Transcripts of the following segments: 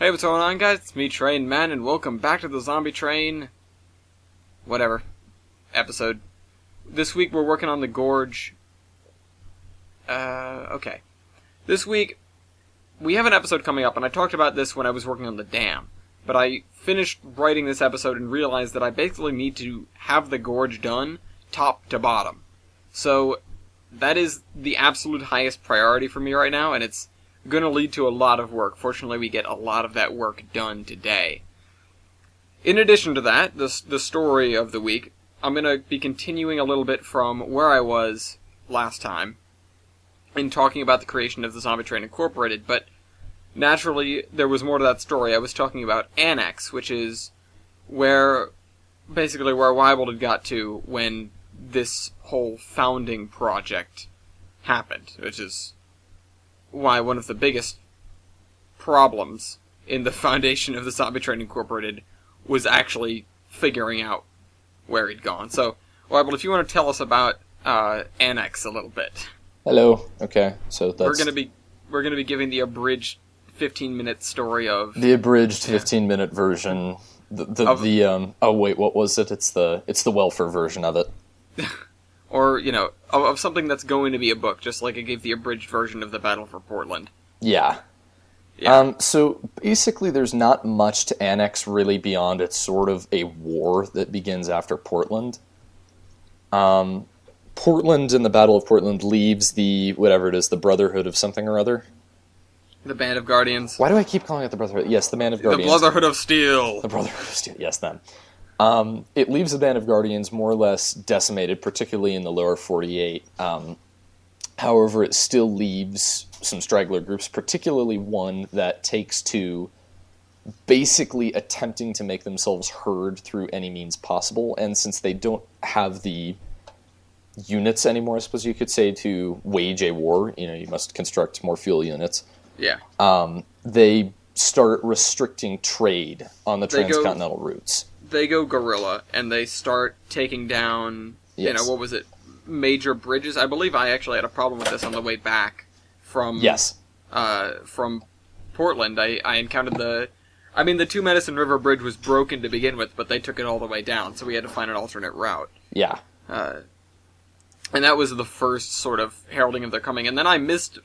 Hey, what's going on, guys? It's me, Train Man, and welcome back to the Zombie Train... whatever. Episode. This week we're working on the Gorge. Okay. This week, we have an episode coming up, and I talked about this when I was working on the dam. But I finished writing this episode and realized that I basically need to have the Gorge done, top to bottom. So, that is the absolute highest priority for me right now, and it's going to lead to a lot of work. Fortunately, we get a lot of that work done today. In addition to that, the story of the week, I'm going to be continuing a little bit from where I was last time in talking about the creation of the Zombie Train Incorporated, but naturally, there was more to that story. I was talking about Annex, which is basically where Wiebold had got to when this whole founding project happened, which is why one of the biggest problems in the foundation of the Zombie Train Incorporated was actually figuring out where he'd gone. So, Wiebold, if you want to tell us about Annex a little bit. Hello. Okay, so that's... We're gonna be giving the abridged 15-minute story of... The abridged 15-minute version. Oh wait, what was it? It's the welfare version of it. Or, of something that's going to be a book, just like I gave the abridged version of the Battle for Portland. Yeah. So basically there's not much to Annex really beyond it's sort of a war that begins after Portland. Portland and the Battle of Portland leaves the Brotherhood of something or other. The Band of Guardians. Why do I keep calling it the Brotherhood? Yes, the Band of Guardians. The Brotherhood of Steel. The Brotherhood of Steel, yes, them. It leaves the Band of Guardians more or less decimated, particularly in the lower 48. However, it still leaves some straggler groups, particularly one that takes to basically attempting to make themselves heard through any means possible. And since they don't have the units anymore, I suppose you could say, to wage a war, you must construct more fuel units. Yeah. They start restricting trade on the transcontinental routes. They go guerrilla, and they start taking down, major bridges. I believe I actually had a problem with this on the way back from Portland. I encountered the Two Medicine River Bridge was broken to begin with, but they took it all the way down, so we had to find an alternate route. Yeah. And that was the first sort of heralding of their coming. And then I missed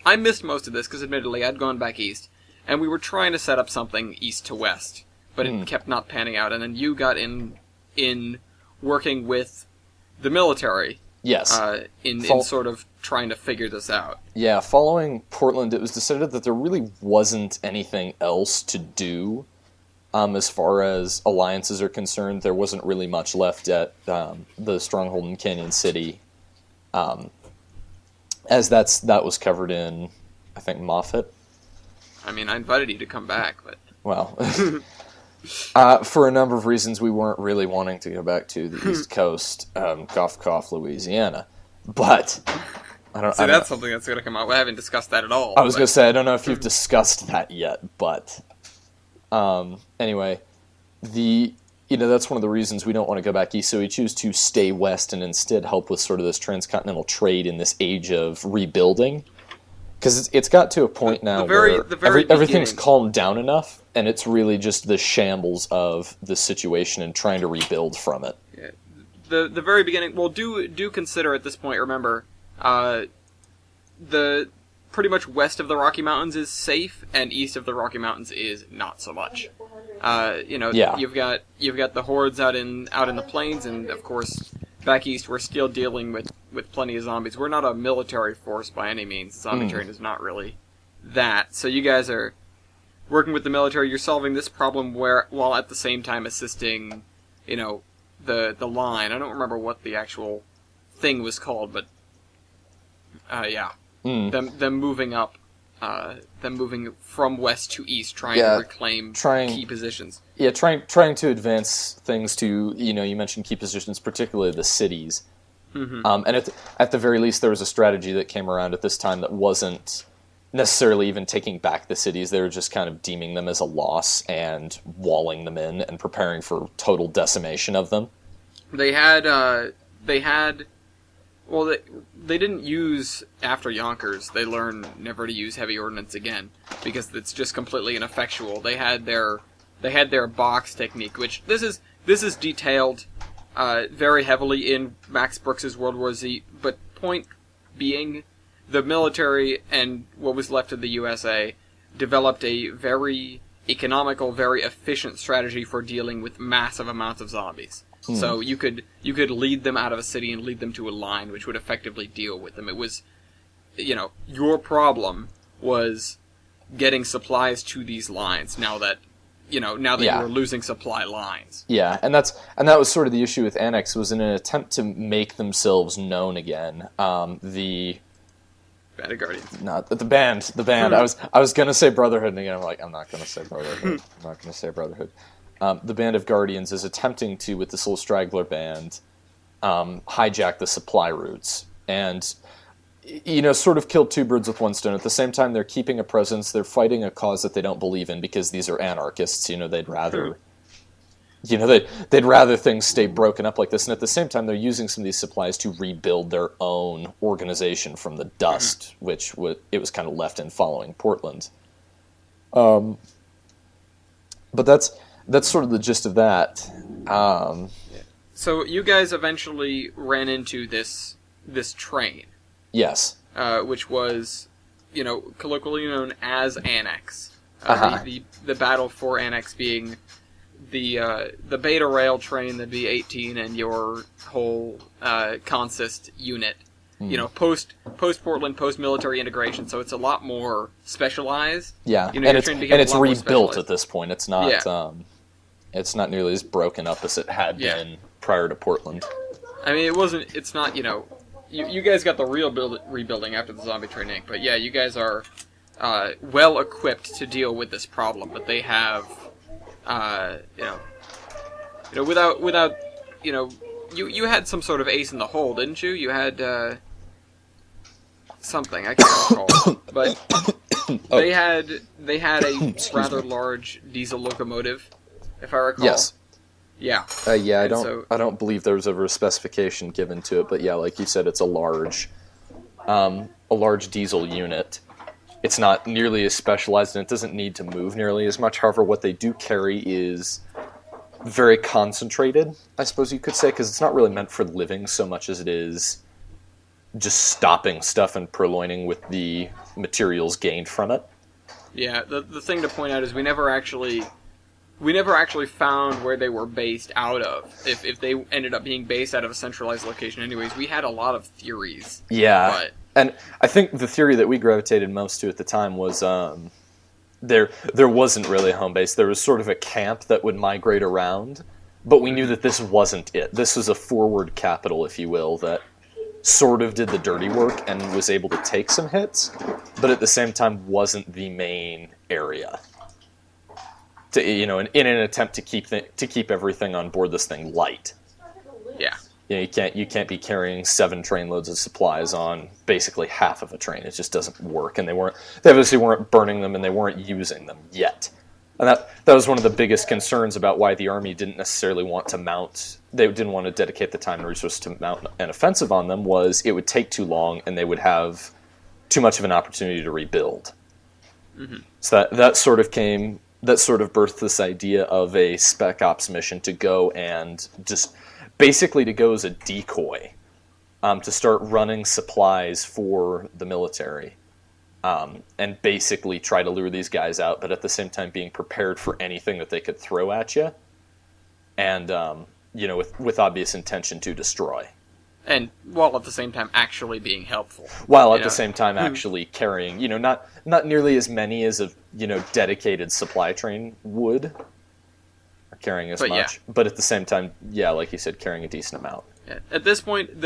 most of this, because admittedly I'd gone back east, and we were trying to set up something east to west, but it kept not panning out. And then you got in working with the military. Yes. In sort of trying to figure this out. Yeah, following Portland, it was decided that there really wasn't anything else to do as far as alliances are concerned. There wasn't really much left at the stronghold in Canyon City, as that was covered in, I think, Moffat. I invited you to come back, but... Well... for a number of reasons, we weren't really wanting to go back to the East Coast, cough, cough, Louisiana. But that's something that's going to come out. We haven't discussed that at all. I was going to say, I don't know if you've discussed that yet, but anyway, that's one of the reasons we don't want to go back east. So we choose to stay west and instead help with sort of this transcontinental trade in this age of rebuilding. Because it's got to a point now where everything's calmed down enough, and it's really just the shambles of the situation and trying to rebuild from it. Yeah. The very beginning, well, do consider at this point, remember, the pretty much west of the Rocky Mountains is safe, and east of the Rocky Mountains is not so much. You've got the hordes out in the plains, and of course, back east we're still dealing with plenty of zombies. We're not a military force by any means. The Zombie Train is not really that. So you guys are working with the military. You're solving this problem while at the same time assisting, the line. I don't remember what the actual thing was called, but them moving up, them moving from west to east, trying to reclaim key positions. Yeah, trying to advance things to, you mentioned key positions, particularly the cities. Mm-hmm. And at the very least, there was a strategy that came around at this time that wasn't necessarily even taking back the cities. They were just kind of deeming them as a loss and walling them in and preparing for total decimation of them. They had Well, they didn't use, after Yonkers, they learned never to use heavy ordnance again, because it's just completely ineffectual. They had their box technique, which this is detailed very heavily in Max Brooks's World War Z, but point being, the military and what was left of the USA developed a very economical, very efficient strategy for dealing with massive amounts of zombies. So you could lead them out of a city and lead them to a line, which would effectively deal with them. It was, your problem was getting supplies to these lines. Now that you were losing supply lines. Yeah, and that was sort of the issue with Annex, was in an attempt to make themselves known again. The Band of Guardians. Not the band. I was gonna say Brotherhood, and again I'm like, I'm not gonna say Brotherhood. The Band of Guardians is attempting to, with this little straggler band, hijack the supply routes. And, sort of kill two birds with one stone. At the same time, they're keeping a presence. They're fighting a cause that they don't believe in, because these are anarchists. They'd rather... they'd rather things stay broken up like this. And at the same time, they're using some of these supplies to rebuild their own organization from the dust, which it was kind of left in following Portland. But that's sort of the gist of that. So you guys eventually ran into this train. Yes. Which was, colloquially known as Annex. The battle for Annex being the Beta Rail train, the B-18, and your whole consist unit. Post Portland, post military integration, so it's a lot more specialized. Yeah, and it's rebuilt at this point. It's not it's not nearly as broken up as it had been prior to Portland. I mean, it's not. You guys got the real rebuilding after the Zombie Train Inc., but yeah, you guys are well equipped to deal with this problem. But they have, without you had some sort of ace in the hole, didn't you? You had something I can't recall, but they had a rather large diesel locomotive, if I recall. Yes. Yeah. I don't believe there was ever a specification given to it, but yeah, like you said, it's a large diesel unit. It's not nearly as specialized, and it doesn't need to move nearly as much. However, what they do carry is very concentrated, I suppose you could say, because it's not really meant for living so much as it is just stopping stuff and purloining with the materials gained from it. Yeah, the thing to point out is we never actually found where they were based out of. If they ended up being based out of a centralized location anyways, we had a lot of theories. Yeah, and I think the theory that we gravitated most to at the time was there wasn't really a home base. There was sort of a camp that would migrate around, but we knew that this wasn't it. This was a forward capital, if you will, that sort of did the dirty work and was able to take some hits, but at the same time wasn't the main area. In an attempt to keep everything on board this thing light. Yeah. You can't be carrying 7 trainloads of supplies on basically half of a train. It just doesn't work, and they obviously weren't burning them, and they weren't using them yet. And that was one of the biggest concerns about why the Army didn't necessarily want to mount. They didn't want to dedicate the time and resources to mount an offensive on them. Was it would take too long, and they would have too much of an opportunity to rebuild. Mm-hmm. So that sort of birthed this idea of a spec ops mission to go and just basically to go as a decoy, to start running supplies for the military, and basically try to lure these guys out, but at the same time being prepared for anything that they could throw at you, and with obvious intention to destroy. And while at the same time actually being helpful. While at the same time actually carrying, not nearly as many as a dedicated supply train would, or carrying as much. Yeah. But at the same time, like you said, carrying a decent amount. Yeah. At this point,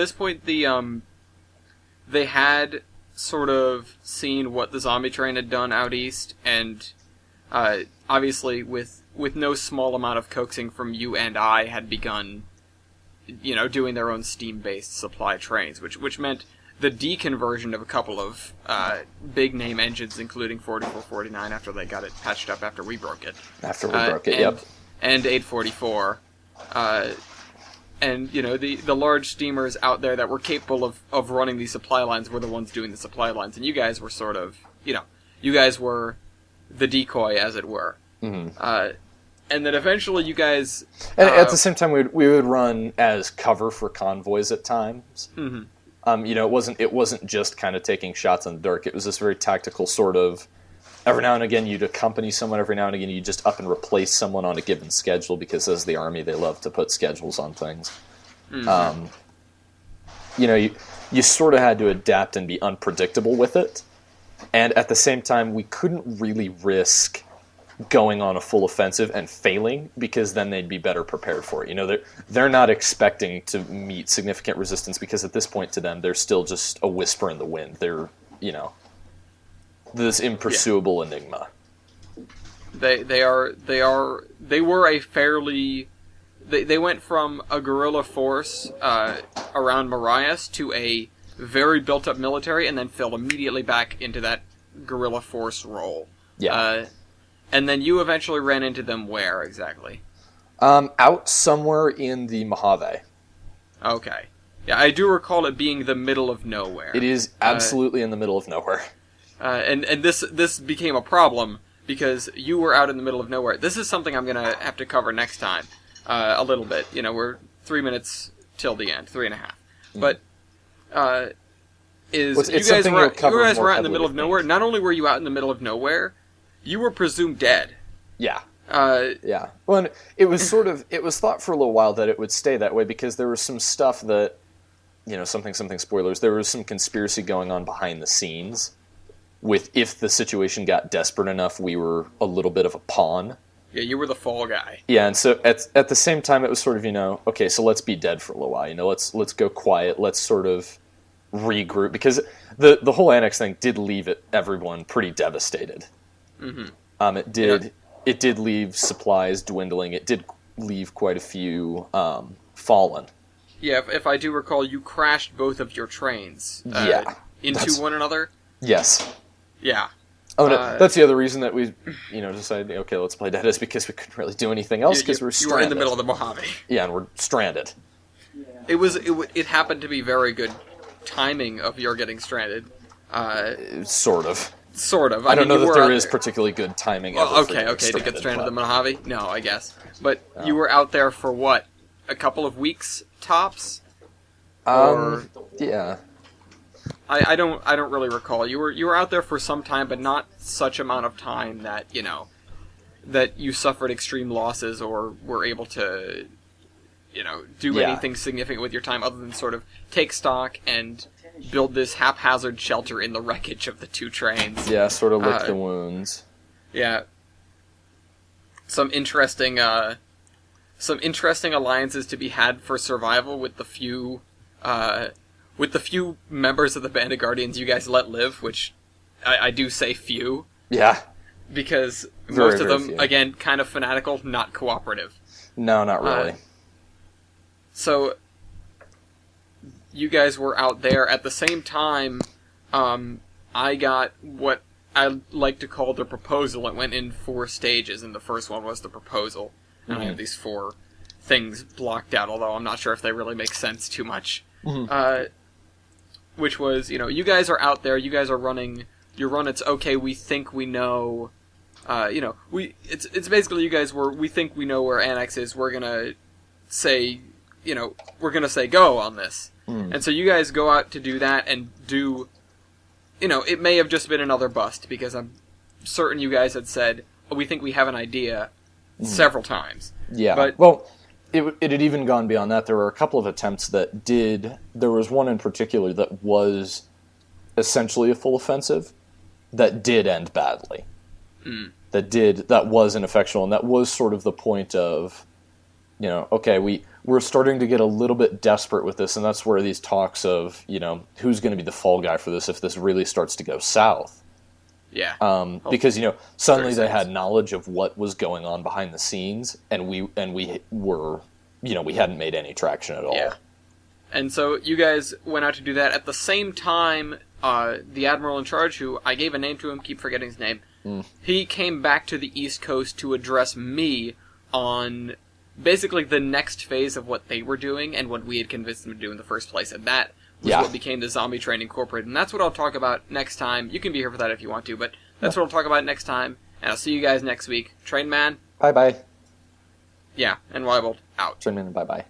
they had sort of seen what the zombie train had done out east, and obviously with no small amount of coaxing from you and I had begun doing their own steam-based supply trains, which meant the deconversion of a couple of big-name engines, including 4449 after they got it patched up after we broke it. After we broke it, yep. And 844. and the large steamers out there that were capable of running these supply lines were the ones doing the supply lines, and you guys were sort of, you guys were the decoy, as it were. Mm-hmm. And then eventually you guys... And at the same time, we would run as cover for convoys at times. Mm-hmm. It wasn't just kind of taking shots in the dark. It was this very tactical sort of... Every now and again, you'd accompany someone. Every now and again, you'd just up and replace someone on a given schedule, because as the Army, they love to put schedules on things. Mm-hmm. You sort of had to adapt and be unpredictable with it. And at the same time, we couldn't really risk going on a full offensive and failing, because then they'd be better prepared for it. They're not expecting to meet significant resistance, because at this point to them, they're still just a whisper in the wind. They're, this impursuable enigma. They were a fairly... They went from a guerrilla force around Marias to a very built-up military, and then fell immediately back into that guerrilla force role. Yeah. And then you eventually ran into them where, exactly? Out somewhere in the Mojave. Okay. Yeah, I do recall it being the middle of nowhere. It is absolutely in the middle of nowhere. And this became a problem, because you were out in the middle of nowhere. This is something I'm going to have to cover next time, a little bit. We're 3 minutes till the end, 3.5. But, you guys were out in the middle of nowhere. Not only were you out in the middle of nowhere, you were presumed dead. Yeah. Yeah. Well, it was thought for a little while that it would stay that way, because there was some stuff that, something spoilers, there was some conspiracy going on behind the scenes with, if the situation got desperate enough, we were a little bit of a pawn. Yeah, you were the fall guy. Yeah, and so at the same time, it was sort of, okay, so let's be dead for a little while, let's go quiet, let's sort of regroup, because the whole Annex thing did leave everyone pretty devastated. Mm-hmm. It did leave supplies dwindling. It did leave quite a few fallen. Yeah, if I do recall, you crashed both of your trains into one another. Yes. Yeah. Oh, no, that's the other reason that we, decided, okay, let's play dead, is because we couldn't really do anything else, because we're stranded. You were in the middle of the Mojave. Yeah, and we're stranded. Yeah. It happened to be very good timing of your getting stranded. Sort of. Sort of. I don't know that there is particularly good timing. Well, okay, to get stranded in the Mojave? No, I guess. But you were out there for what? A couple of weeks tops? Yeah. I don't really recall. You were out there for some time, but not such amount of time that, that you suffered extreme losses or were able to, do anything significant with your time other than sort of take stock and build this haphazard shelter in the wreckage of the two trains. Yeah, sort of lick the wounds. Yeah. Some interesting alliances to be had for survival with the few members of the Band of Guardians you guys let live, which I do say few. Yeah. Because very, most of them, few. Again, kind of fanatical, not cooperative. No, not really. So you guys were out there. At the same time, I got what I like to call the proposal. It went in 4 stages, and the first one was the proposal. And I have these 4 things blocked out, although I'm not sure if they really make sense too much. Mm-hmm. Which was, you guys are out there, you guys are running your run, it's okay, we think we know, it's basically you guys we think we know where Annex is, we're gonna say, go on this. And so you guys go out to do that and do, it may have just been another bust, because I'm certain you guys had said, we think we have an idea several times. Yeah, but, well, it had even gone beyond that. There were a couple of attempts that did, there was one in particular that was essentially a full offensive that did end badly. That was ineffectual, and that was sort of the point of, okay, we're starting to get a little bit desperate with this, and that's where these talks of, who's going to be the fall guy for this if this really starts to go south. Yeah. Because, suddenly they had knowledge of what was going on behind the scenes, and we were, we hadn't made any traction at all. Yeah. And so you guys went out to do that. At the same time, the Admiral in charge, who I gave a name to him, keep forgetting his name, he came back to the East Coast to address me on basically the next phase of what they were doing and what we had convinced them to do in the first place. And that was what became the Zombie Train Incorporated. And that's what I'll talk about next time. You can be here for that if you want to, but that's what I'll talk about next time. And I'll see you guys next week. Train Man. Bye-bye. Yeah, and Wiebold out. Train Man, bye-bye.